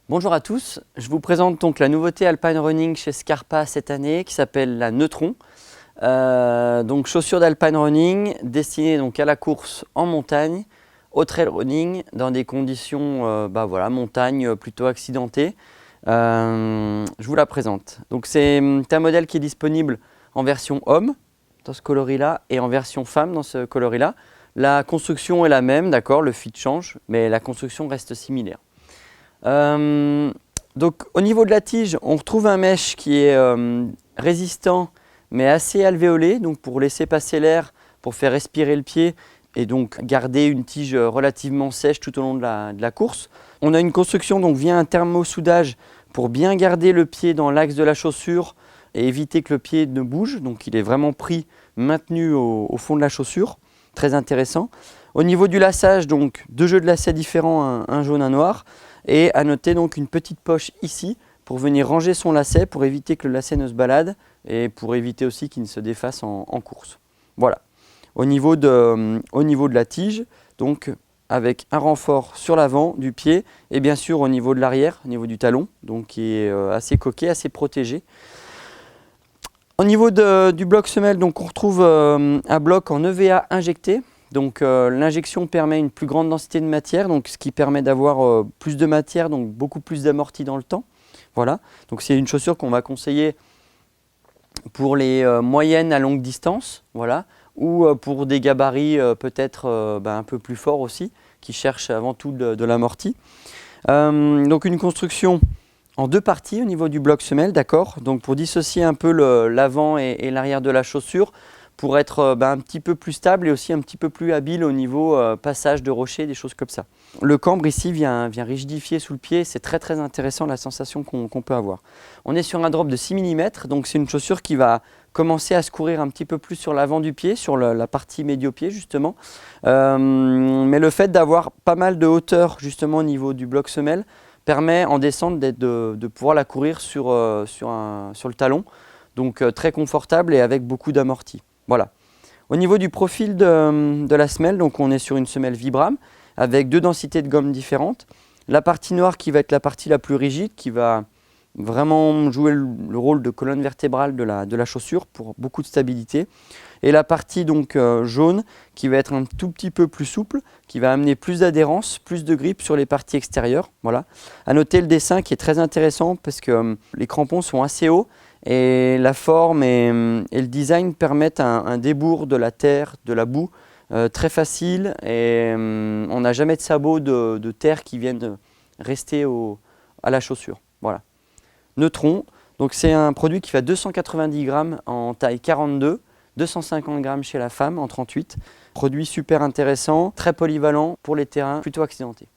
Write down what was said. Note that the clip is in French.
Bonjour à tous, je vous présente donc la nouveauté Alpine Running chez Scarpa cette année qui s'appelle la Neutron. Donc chaussures d'Alpine Running destinées donc à la course en montagne, au trail running dans des conditions montagne plutôt accidentées. Je vous la présente. Donc c'est un modèle qui est disponible en version homme dans ce coloris-là et en version femme dans ce coloris-là. La construction est la même, d'accord, le fit change, mais la construction reste similaire. Donc au niveau de la tige, on retrouve un mesh qui est résistant mais assez alvéolé, donc pour laisser passer l'air, pour faire respirer le pied et donc garder une tige relativement sèche tout au long de la course. On a une construction donc via un thermosoudage pour bien garder le pied dans l'axe de la chaussure et éviter que le pied ne bouge, donc il est vraiment maintenu au fond de la chaussure, très intéressant. Au niveau du laçage, donc deux jeux de lacets différents, un jaune, un noir. Et à noter donc une petite poche ici pour venir ranger son lacet, pour éviter que le lacet ne se balade et pour éviter aussi qu'il ne se défasse en course. Voilà. Au niveau de la tige, donc avec un renfort sur l'avant du pied et bien sûr au niveau de l'arrière, au niveau du talon, donc qui est assez coquet, assez protégé. Au niveau du bloc semelle, donc on retrouve un bloc en EVA injecté. Donc l'injection permet une plus grande densité de matière, donc ce qui permet d'avoir plus de matière, donc beaucoup plus d'amorti dans le temps. Voilà, donc c'est une chaussure qu'on va conseiller pour les moyennes à longue distance, voilà, ou pour des gabarits peut-être un peu plus forts aussi, qui cherchent avant tout de l'amorti. Donc une construction en deux parties au niveau du bloc semelle, d'accord, donc pour dissocier un peu l'avant et l'arrière de la chaussure, pour être un petit peu plus stable et aussi un petit peu plus habile au niveau passage de rochers, des choses comme ça. Le cambre ici vient rigidifier sous le pied, c'est très intéressant la sensation qu'on peut avoir. On est sur un drop de 6 mm, donc c'est une chaussure qui va commencer à se courir un petit peu plus sur l'avant du pied, sur la partie médio-pied justement. Mais le fait d'avoir pas mal de hauteur justement au niveau du bloc semelle permet en descente de pouvoir la courir sur le talon, donc très confortable et avec beaucoup d'amorti. Voilà. Au niveau du profil de la semelle, donc on est sur une semelle Vibram avec deux densités de gomme différentes. La partie noire qui va être la partie la plus rigide, qui va vraiment jouer le rôle de colonne vertébrale de la chaussure pour beaucoup de stabilité. Et la partie donc jaune qui va être un tout petit peu plus souple, qui va amener plus d'adhérence, plus de grip sur les parties extérieures. Voilà. À noter le dessin qui est très intéressant parce que les crampons sont assez hauts. Et la forme et le design permettent un débours de la terre, de la boue très facile et on n'a jamais de sabots de terre qui viennent rester à la chaussure. Voilà. Neutron, donc c'est un produit qui fait 290 grammes en taille 42, 250 grammes chez la femme en 38. Produit super intéressant, très polyvalent pour les terrains plutôt accidentés.